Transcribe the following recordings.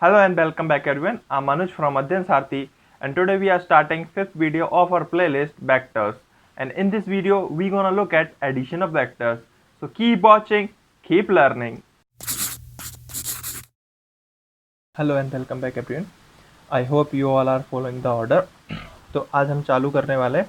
Hello and welcome back everyone. I'm Anuj from Adyan Sarthi and today we are starting fifth video of our playlist vectors. And in this video we're gonna look at addition of vectors. So keep watching, keep learning. Hello and welcome back everyone. I hope you all are following the order. तो आज हम चालू करने वाले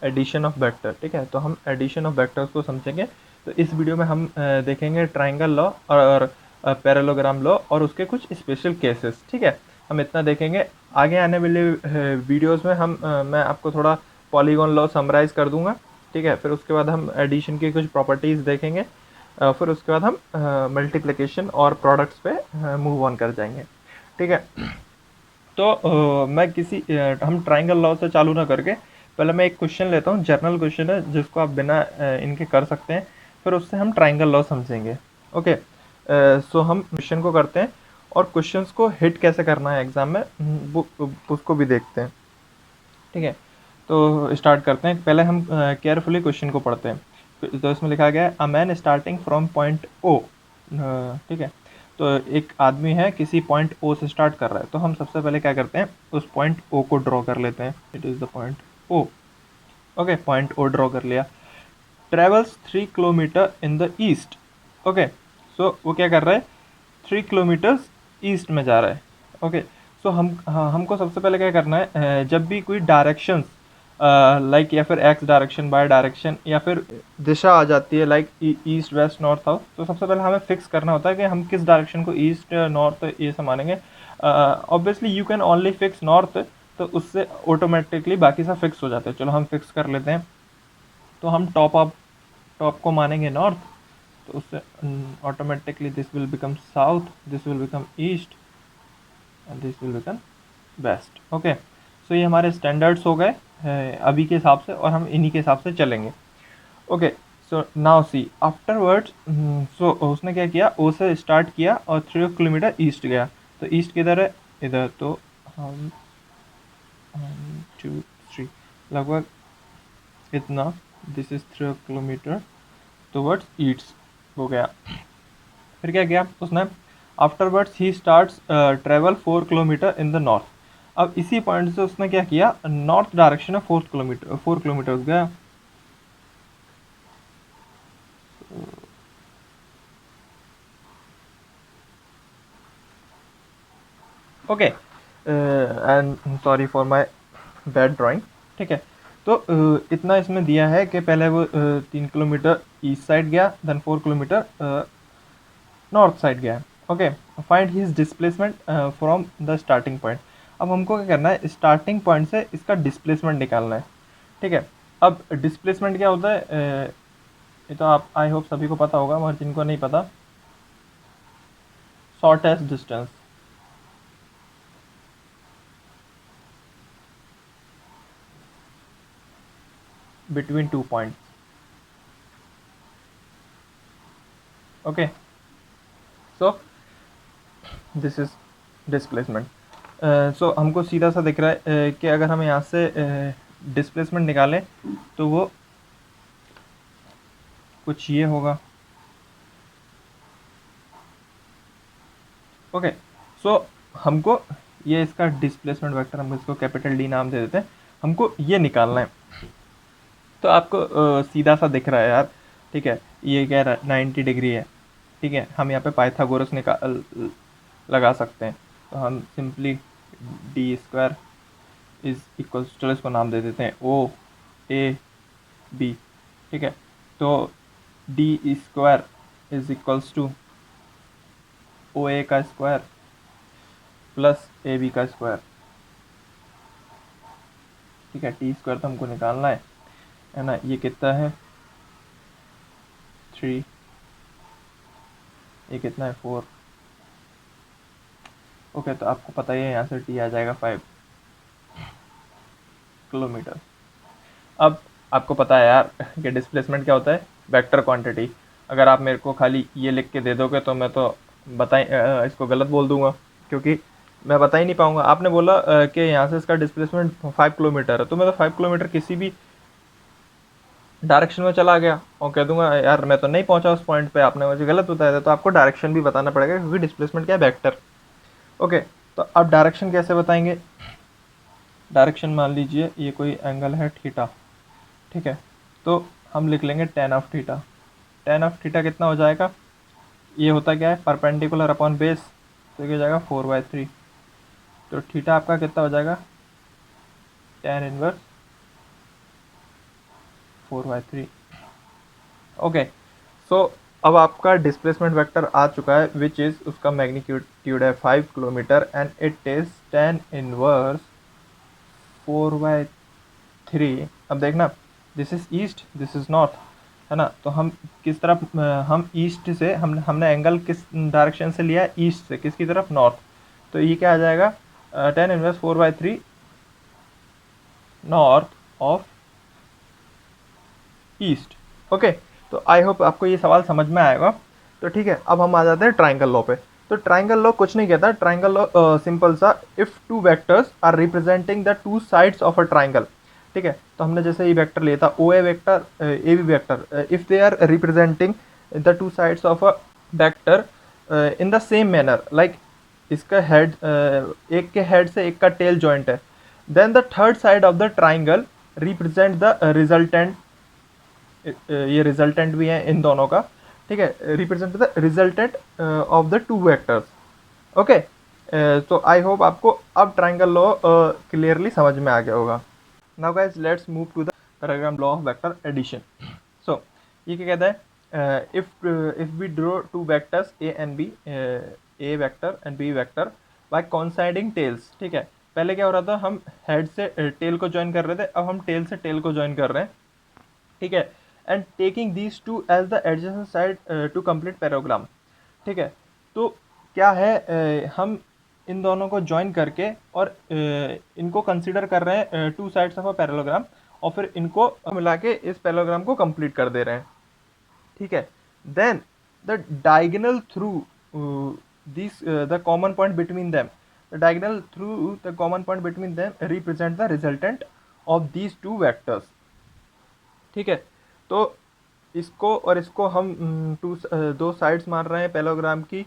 addition of vector. ठीक है, तो हम एडिशन ऑफ वेक्टर्स को समझेंगे. तो इस वीडियो में हम देखेंगे ट्राइंगल लॉ और पैरेललोग्राम लॉ और उसके कुछ स्पेशल केसेस. ठीक है, हम इतना देखेंगे. आगे आने वाले वीडियोस में मैं आपको थोड़ा पॉलीगॉन लॉ समराइज कर दूंगा. ठीक है, फिर उसके बाद हम एडिशन की कुछ प्रॉपर्टीज़ देखेंगे. फिर उसके बाद हम मल्टीप्लिकेशन और प्रोडक्ट्स पे मूव ऑन कर जाएंगे. ठीक है, तो हम ट्राइंगल लॉ से चालू ना करके पहले मैं एक क्वेश्चन लेता हूँ. जर्नल क्वेश्चन है जिसको आप बिना इनके कर सकते हैं. फिर उससे हम ट्राइंगल लॉ समझेंगे. ओके, सो हम क्वेश्चन को करते हैं और क्वेश्चंस को हिट कैसे करना है एग्जाम में उसको भी देखते हैं. ठीक है, तो स्टार्ट करते हैं. पहले हम केयरफुली क्वेश्चन को पढ़ते हैं. तो इसमें लिखा गया है a man starting from point O. ठीक है, तो एक आदमी है किसी पॉइंट ओ से स्टार्ट कर रहा है. तो हम सबसे पहले क्या करते हैं, उस पॉइंट ओ को ड्रॉ कर लेते हैं. It is the point O. Okay, point O draw कर लिया. Travels 3 kilometre in the east. Okay, so वो क्या कर रहा है, 3 किलोमीटर्स ईस्ट में जा रहा है. ओके, सो हमको सबसे पहले क्या करना है, जब भी कोई डायरेक्शंस लाइक या फिर एक्स डायरेक्शन, वाई डायरेक्शन या फिर दिशा आ जाती है like east west north south, तो सबसे पहले हमें फिक्स करना होता है कि हम किस डायरेक्शन को ईस्ट नॉर्थ ये से मानेंगे. Obviously you can only fix north, तो उससे ऑटोमेटिकली बाकी सब फिक्स हो जाते हैं. चलो हम फिक्स कर लेते हैं. तो हम टॉप को मानेंगे नॉर्थ, तो उससे automatically this will become south, this will become east and this will become west. Okay, so ये हमारे स्टैंडर्ड्स हो गए अभी के हिसाब से और हम इन्हीं के हिसाब से चलेंगे. Okay, so now see afterwards. So उसने क्या किया, ओ से स्टार्ट किया और 3 किलोमीटर ईस्ट गया. तो ईस्ट किधर है, इधर. तो हम 2 3 लगभग इतना, this is 3 kilometre towards east हो गया. फिर क्या किया उसने, afterwards he starts travel 4 kilometre in the north. अब इसी पॉइंट से उसने क्या किया, नॉर्थ डायरेक्शन में 4 किलोमीटर गया. Okay, and sorry for my bad drawing. ठीक है, तो इतना इसमें दिया है कि पहले वो 3 किलोमीटर ईस्ट साइड गया, देन 4 किलोमीटर नॉर्थ साइड गया. Okay, find his displacement from the starting point. अब हमको क्या करना है, स्टार्टिंग पॉइंट से इसका डिस्प्लेसमेंट निकालना है. ठीक है, अब डिस्प्लेसमेंट क्या होता है, ये तो आप आई होप सभी को पता होगा, मगर जिनको नहीं पता, shortest distance between 2 points. Okay, so this is displacement. So हमको सीधा सा दिख रहा है कि अगर हम यहाँ से डिस्प्लेसमेंट निकालें तो वो कुछ ये होगा. ओके, सो हमको ये इसका डिस्प्लेसमेंट वेक्टर, हम इसको कैपिटल डी नाम दे देते हैं, हमको ये निकालना है. तो आपको सीधा सा दिख रहा है यार. ठीक है, ये कह रहा है 90 डिग्री है. ठीक है, हम यहाँ पे पाइथागोरस निकाल लगा सकते हैं. तो हम simply D square is equal, चलो इसको नाम दे देते हैं ओ ए बी. ठीक है, तो D square is equals to O A का स्क्वायर प्लस ए बी का स्क्वायर. ठीक है, टी स्क्वायर तो हमको निकालना है ना. ये कितना है 3, ये कितना है 4. ओके, तो आपको पता ही है यहाँ से टी आ जाएगा 5 किलोमीटर. अब आपको पता है यार कि डिस्प्लेसमेंट क्या होता है, वेक्टर क्वांटिटी. अगर आप मेरे को खाली ये लिख के दे दोगे तो मैं तो इसको गलत बोल दूंगा, क्योंकि मैं बता ही नहीं पाऊंगा. आपने बोला कि यहाँ से इसका डिस्प्लेसमेंट 5 किलोमीटर है, तो मैं तो 5 किलोमीटर किसी भी डायरेक्शन में चला गया और कह दूंगा यार मैं तो नहीं पहुंचा उस पॉइंट पे, आपने मुझे गलत बताया था. तो आपको डायरेक्शन भी बताना पड़ेगा, क्योंकि डिस्प्लेसमेंट क्या है, वेक्टर. ओके, तो अब डायरेक्शन कैसे बताएंगे? डायरेक्शन मान लीजिए ये कोई एंगल है थीटा, ठीक है, तो हम लिख लेंगे ten of theta. Ten of theta कितना हो जाएगा? ये होता क्या है, परपेंडिकुलर अपॉन बेस, तो ये हो जाएगा 4/3। तो थीटा आपका कितना हो जाएगा? Tan inverse 4/3। ओके, सो अब आपका डिस्प्लेसमेंट वेक्टर आ चुका है, विच इज़ उसका मैग्नीट्यूड है 5 kilometre and it is tan inverse 4/3। अब देखना, this is east, this is north, है ना, तो हम किस तरफ, हम ईस्ट से, हमने एंगल किस डायरेक्शन से लिया है? ईस्ट से, किसकी तरफ? नॉर्थ। तो ये क्या आ जाएगा? Tan inverse 4/3 north of east. Okay, तो आई होप आपको ये सवाल समझ में आएगा। तो ठीक है, अब हम आ जाते हैं ट्राइंगल लॉ पे। तो ट्राइंगल लॉ कुछ नहीं कहता, ट्राइंगल लॉ सिंपल सा, if two vectors are representing the two sides of a triangle, ठीक है, तो हमने जैसे ये वेक्टर लिया था O A vector, A B vector, if they are representing the two sides of a vector in the same manner, like इसका head, एक के हेड से एक का टेल जॉइंट है, then the third side of the triangle represent the resultant, ये resultant भी है इन दोनों का, ठीक है, represent the resultant of the two vectors. Okay, तो आई होप आपको अब ट्राइंगल लॉ क्लियरली समझ में आ गया होगा। Now guys let's move to the parallelogram law of vector addition. So ये क्या कहता है? If we draw two vectors A and B, A vector and B vector by coinciding tails, ठीक है, पहले क्या हो रहा था, हम हेड से टेल को ज्वाइन कर रहे थे, अब हम टेल से टेल को ज्वाइन कर रहे हैं, ठीक है, and taking these two as the adjacent side to complete parallelogram, ठीक है, तो क्या है, हम इन दोनों को ज्वाइन करके और इनको कंसिडर कर रहे हैं टू साइड्स ऑफ अ पैराग्राम, और फिर इनको मिला के इस पैराग्राम को कंप्लीट कर दे रहे हैं, ठीक है, then the diagonal through this the common point between them, the diagonal through the common point between them represent the resultant of these two vectors, ठीक है, तो इसको और इसको हम दो साइड्स मान रहे हैं पैलोग्राम की,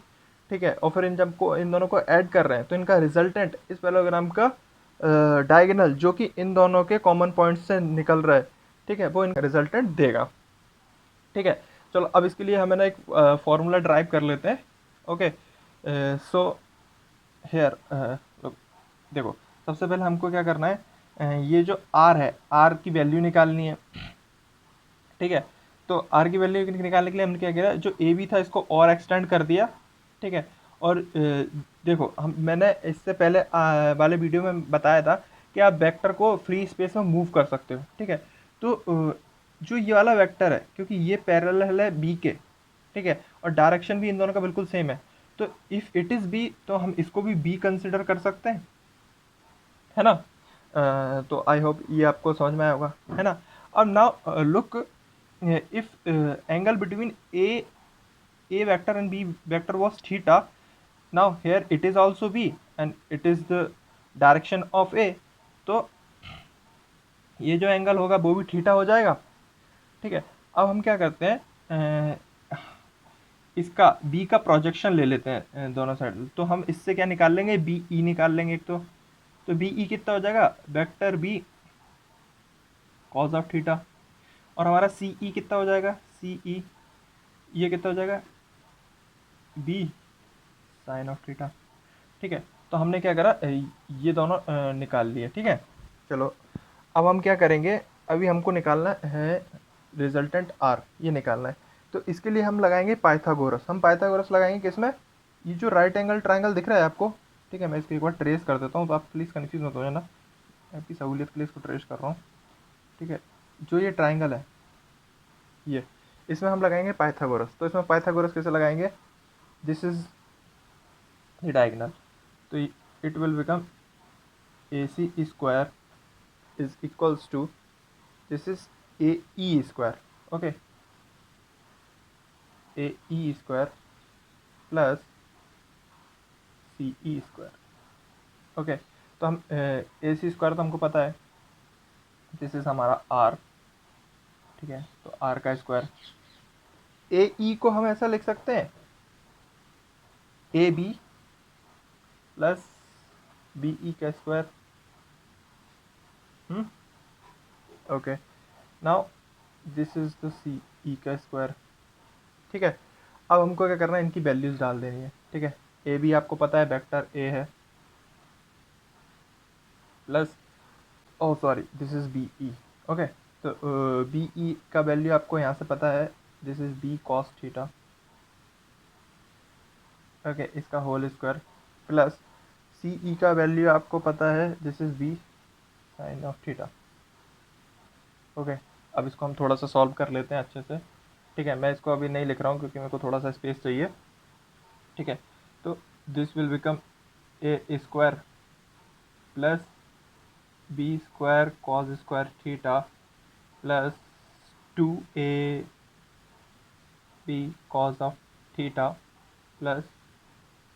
ठीक है, और फिर इन दोनों को ऐड कर रहे हैं, तो इनका रिजल्टेंट इस पैलोग्राम का डायगोनल जो कि इन दोनों के कॉमन पॉइंट से निकल रहा है, ठीक है, वो इनका रिजल्टेंट देगा, ठीक है। चलो अब इसके लिए हमें ना एक फॉर्मूला ड्राइव कर लेते हैं। ओके, सो हेयर, देखो, सबसे पहले हमको क्या करना है, ये जो आर है, आर की वैल्यू निकालनी है, ठीक है, तो आर की वैल्यू निकालने के लिए हमने क्या किया, जो ए बी था इसको और एक्सटेंड कर दिया, ठीक है, और देखो, हम मैंने इससे पहले वाले वीडियो में बताया था कि आप वेक्टर को फ्री स्पेस में मूव कर सकते हो, ठीक है, तो जो ये वाला वेक्टर है, क्योंकि ये पैरेलल है बी के, ठीक है, और डायरेक्शन भी इन दोनों का बिल्कुल सेम है, तो इफ़ इट इज़ बी तो हम इसको भी बी कंसिडर कर सकते हैं, है ना, तो आई होप ये आपको समझ में आया होगा, है ना। अब now look, if angle between a vector and b vector was theta, now here it is also b and it is the direction of a, तो ये जो एंगल होगा वो भी थीटा हो जाएगा, ठीक है। अब हम क्या करते हैं, इसका b का प्रोजेक्शन ले लेते हैं दोनों साइड, तो हम इससे क्या निकाल लेंगे, बी ई निकाल लेंगे एक तो बी ई कितना हो जाएगा, vector B cos of theta, और हमारा सी ई कितना हो जाएगा, सी ई ये कितना हो जाएगा, बी साइन ऑफ थीटा, ठीक है। तो हमने क्या करा, ये दोनों निकाल लिए, ठीक है। चलो अब हम क्या करेंगे, अभी हमको निकालना है रिजल्टेंट आर, ये निकालना है, तो इसके लिए हम लगाएंगे पाइथागोरस। हम पाइथागोरस लगाएंगे किसमें, ये जो राइट एंगल ट्राइंगल दिख रहा है आपको, ठीक है, मैं इसको एक बार ट्रेस कर देता हूँ, तो आप प्लीज़ कन्फ्यूज मत हो जाना, आपकी सहूलियत के लिए इसको ट्रेस कर रहा हूँ, ठीक है। जो ये ट्राइंगल है, ये इसमें हम लगाएंगे पाइथागोरस, तो इसमें पाइथागोरस कैसे लगाएंगे, दिस इज द डायगोनल, तो it will become AC square is equals to, this is AE square, okay, AE square plus CE square, okay, तो हम AC स्क्वायर तो हमको पता है, दिस इज हमारा R, ठीक है, तो R का स्क्वायर, AE को हम ऐसा लिख सकते हैं, AB प्लस बी ई का square. Okay, now this is the C E का स्क्वायर। ठीक है, अब हमको क्या करना है, इनकी वैल्यूज़ डाल देनी है। ठीक है, ए भी आपको पता है वेक्टर ए है, plus O sorry this is B E. Okay, तो बी ई का वैल्यू आपको यहाँ से पता है, this is B cos theta. Okay, इसका whole square, plus C E का वैल्यू आपको पता है, this is B sine of theta. Okay, अब इसको हम थोड़ा सा सॉल्व कर लेते हैं अच्छे से। ठीक है, मैं इसको अभी नहीं लिख रहा हूँ क्योंकि मेरे को थोड़ा सा स्पेस चाहिए। ठीक है, तो this will become A square plus B square cos square theta plus 2ab cos of theta plus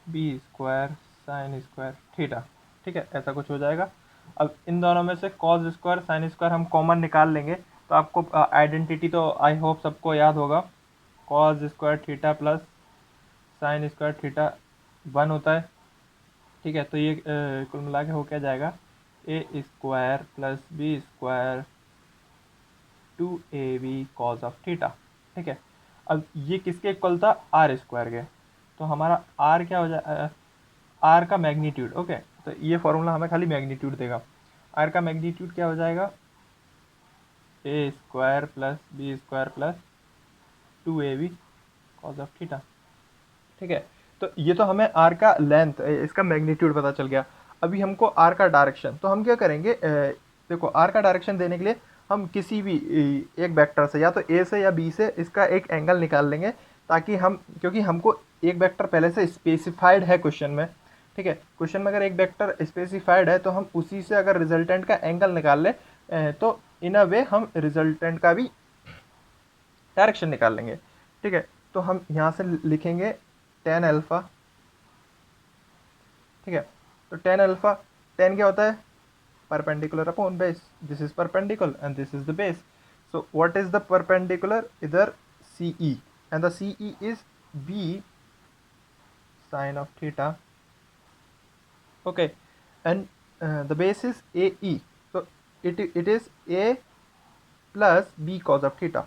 B square sine square theta. ठीक है, ऐसा कुछ हो जाएगा। अब इन दोनों में से कॉस स्क्वायर साइन स्क्वायर हम कॉमन निकाल लेंगे, तो आपको आइडेंटिटी तो आई होप सबको याद होगा। Cos square theta plus sign square theta 1 होता है। ठीक है, तो ये कुल मिला के हो क्या जाएगा, ए square plus B square 2ab cos of theta. ठीक है, अब ये किसके इक्वल था, आर स्क्वायर के। तो हमारा आर क्या हो जाए, आर का मैग्नीट्यूड। ओके, तो ये फॉर्मूला हमें खाली मैग्नीट्यूड देगा। आर का मैग्नीट्यूड क्या हो जाएगा, ए square plus B square plus 2ab cos of theta. ठीक है, तो ये तो हमें आर का लेंथ, इसका मैग्नीट्यूड पता चल गया। अभी हमको आर का डायरेक्शन, तो हम क्या करेंगे, देखो आर का डायरेक्शन देने के लिए हम किसी भी एक वेक्टर से, या तो ए से या बी से, इसका एक एंगल निकाल लेंगे, ताकि हम, क्योंकि हमको एक वेक्टर पहले से स्पेसिफाइड है क्वेश्चन में। ठीक है, क्वेश्चन में अगर एक वेक्टर स्पेसिफाइड है तो हम उसी से अगर रिजल्टेंट का एंगल निकाल ले, तो इन अ वे हम रिजल्टेंट का भी डायरेक्शन निकाल लेंगे। ठीक है, तो हम यहाँ से लिखेंगे टेन अल्फ़ा। ठीक है, तो टेन अल्फ़ा, टेन क्या होता है, perpendicular upon base. This is perpendicular and this is the base. So what is the perpendicular, इधर C E, and the C E is B sine of theta. Okay, and the base is A E, so it is a plus b cos of theta.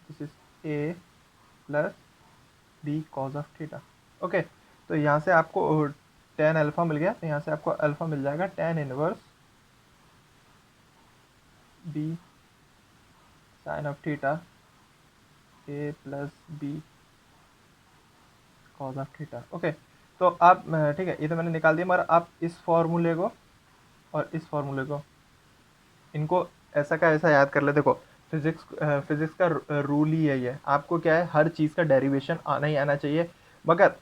This is a plus b cos of theta. Okay, तो यहाँ से आपको tan alpha मिल गया, तो यहाँ से आपको alpha मिल जाएगा tan inverse b sine of theta a plus b cos of theta. Okay, तो आप ठीक है, ये तो मैंने निकाल दिया, मगर आप इस फॉर्मूले को और इस फॉर्मूले को, इनको ऐसा का ऐसा याद कर ले। देखो फिजिक्स का रूल ही यही है, आपको क्या है, हर चीज़ का डेरिवेशन आना ही आना चाहिए। मगर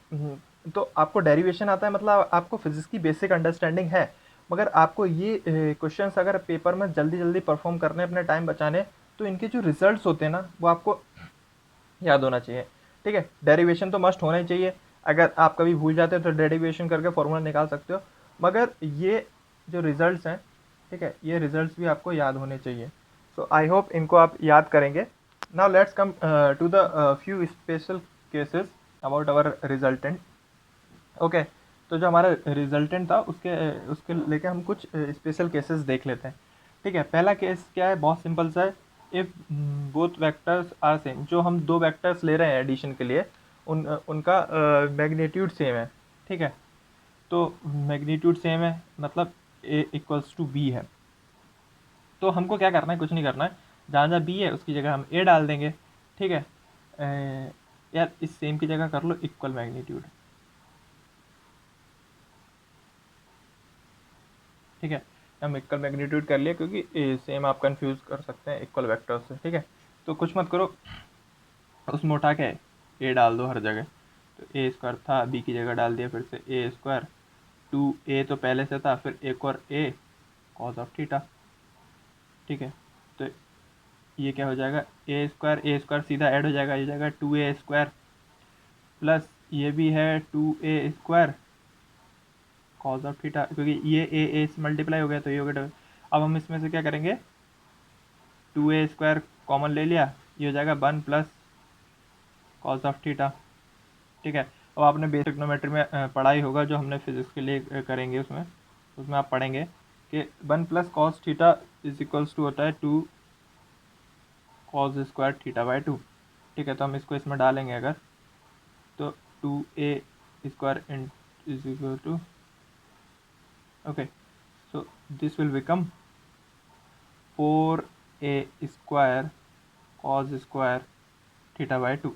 तो आपको डेरिवेशन आता है, मतलब आपको फिजिक्स की बेसिक अंडरस्टैंडिंग है। मगर आपको ये क्वेश्चंस अगर पेपर में जल्दी जल्दी परफॉर्म करने, अपने टाइम बचाने, तो इनके जो रिजल्ट्स होते हैं ना, वो आपको याद होना चाहिए। ठीक है, डेरिवेशन तो मस्ट होना ही चाहिए। अगर आप कभी भूल जाते हो तो डेरिवेशन करके फॉर्मूला निकाल सकते हो, मगर ये जो रिजल्ट्स हैं, ठीक है, ये रिजल्ट्स भी आपको याद होने चाहिए। सो आई होप इनको आप याद करेंगे। Now let's come to the few special cases about our resultant. Okay, तो जो हमारा रिजल्टेंट था उसके उसके लेके हम कुछ स्पेशल केसेस देख लेते हैं। ठीक है, पहला केस क्या है, बहुत सिंपल सा है। If both vectors are same, जो हम दो वेक्टर्स ले रहे हैं एडिशन के लिए, उनका मैग्नीट्यूड सेम है। ठीक है, तो मैग्नीट्यूड सेम है मतलब ए इक्वल्स टू बी है। तो हमको क्या करना है, कुछ नहीं करना है, जहाँ जहाँ बी है उसकी जगह हम ए डाल देंगे। ठीक है, यार इस सेम की जगह कर लो इक्वल मैग्नीट्यूड। ठीक है, हम इक्वल मैग्नीट्यूड कर लिया, क्योंकि सेम आप कंफ्यूज कर सकते हैं इक्वल वेक्टर से। ठीक है, तो कुछ मत करो, उसमें उठा के ए डाल दो हर जगह। तो ए स्क्वायर था, बी की जगह डाल दिया फिर से ए स्क्वायर, टू ए तो पहले से था, फिर एक और ए कॉस ऑफ थीटा। ठीक है, तो ये क्या हो जाएगा, ए स्क्वायर सीधा ऐड हो जाएगा, ये जाएगा टू ए स्क्वायर, प्लस ये भी है two A square cos of theta, क्योंकि ये ए से मल्टीप्लाई हो गया तो ये हो गया। अब हम इसमें से क्या करेंगे, टू ए स्क्वायर कॉमन ले लिया, ये हो जाएगा one plus cos of theta. ठीक है, अब आपने बेसिक ट्रिग्नोमेट्री में पढ़ा ही होगा, जो हमने फिजिक्स के लिए करेंगे उसमें आप पढ़ेंगे कि 1 plus cos theta is equals to होता है 2 कॉस स्क्वायर थीटा बाई 2। ठीक है, तो हम इसको इसमें डालेंगे अगर, तो 2a square is equal to, okay, so this will become 4a square cos square theta by 2।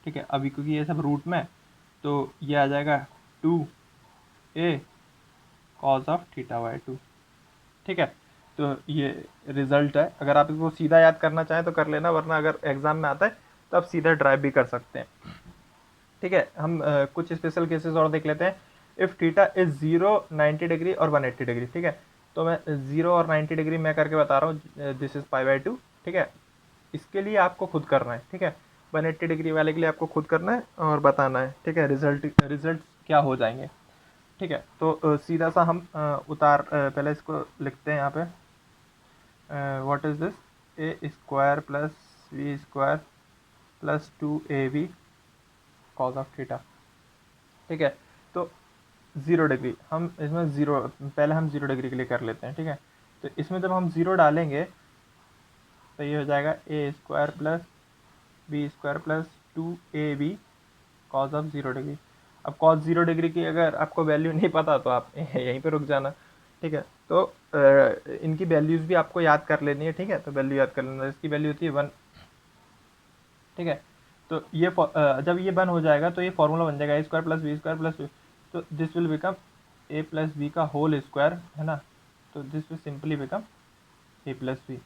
ठीक है, अभी क्योंकि ये सब रूट में, तो ये आ जाएगा 2a cos of theta by 2। ठीक है, तो ये रिजल्ट है। अगर आप इसको सीधा याद करना चाहें तो कर लेना, वरना अगर एग्जाम में आता है तो आप सीधा ड्राइव भी कर सकते हैं। ठीक है, हम कुछ स्पेशल केसेस और देख लेते हैं। इफ़ थीटा इज 0, 90 डिग्री और 180 डिग्री। ठीक है, तो मैं 0 और 90 डिग्री मैं करके बता रहा हूँ, दिस इज पाई बाई 2। ठीक है, इसके लिए आपको खुद करना है। ठीक है, 180 डिग्री वाले के लिए आपको खुद करना है और बताना है। ठीक है, रिजल्ट क्या हो जाएंगे। ठीक है, तो सीधा सा हम पहले इसको लिखते हैं यहाँ पे, what is this, A square plus B square plus 2ab cos of theta. ठीक है, तो 0 डिग्री हम इसमें पहले हम 0 डिग्री के लिए कर लेते हैं। ठीक है, तो इसमें जब हम 0 डालेंगे तो ये हो जाएगा ए square plus B square plus 2ab cos of 0 degree. अब कॉस 0 डिग्री की अगर आपको वैल्यू नहीं पता तो आप यहीं पे रुक जाना। ठीक है, तो इनकी वैल्यूज़ भी आपको याद कर लेनी है। ठीक है, तो वैल्यू याद कर लेना, इसकी वैल्यू होती है 1। ठीक है, तो ये जब ये 1 हो जाएगा तो ये फॉर्मूला बन जाएगा ए square plus B square plus, तो this will become a plus b का होल स्क्वायर, है ना। तो this will simply become a plus b,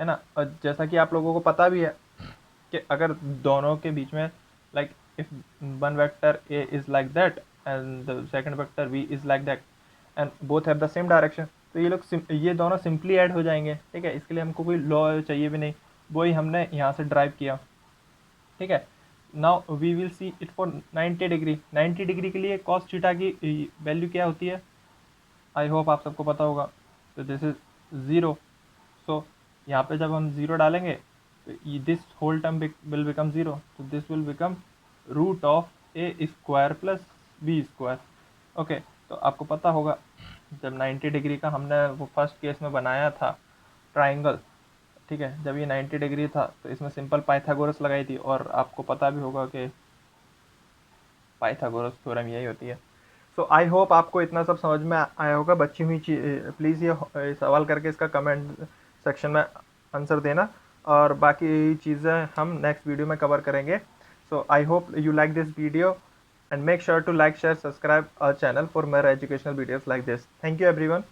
है ना। और जैसा कि आप लोगों को पता भी है कि अगर दोनों के बीच में, like if one vector A is like that and the second vector B is like that and both have the same direction, तो ये दोनों सिंपली ऐड हो जाएंगे। ठीक है, इसके लिए हमको कोई लॉ चाहिए भी नहीं, वही हमने यहाँ से ड्राइव किया। ठीक है, now we will see it for 90 degree. 90 degree के लिए कॉस थीटा की वैल्यू क्या होती है, आई होप आप सबको पता होगा। तो दिस इज 0। सो यहाँ पे जब हम 0 डालेंगे तो this whole term will become 0, तो this will become root of A square plus B square. Okay, तो आपको पता होगा जब 90 डिग्री का हमने वो फर्स्ट केस में बनाया था ट्राइंगल, ठीक है, जब ये 90 डिग्री था तो इसमें सिंपल पाइथागोरस लगाई थी, और आपको पता भी होगा कि पाइथागोरस थ्योरम यही होती है। सो आई होप आपको इतना सब समझ में आया होगा। बची हुई प्लीज़ ये सवाल करके इसका कमेंट सेक्शन में आंसर देना, और बाकी चीज़ें हम नेक्स्ट वीडियो में कवर करेंगे। So I hope you like this video and make sure to like, share, subscribe our channel for more educational videos like this. Thank you everyone.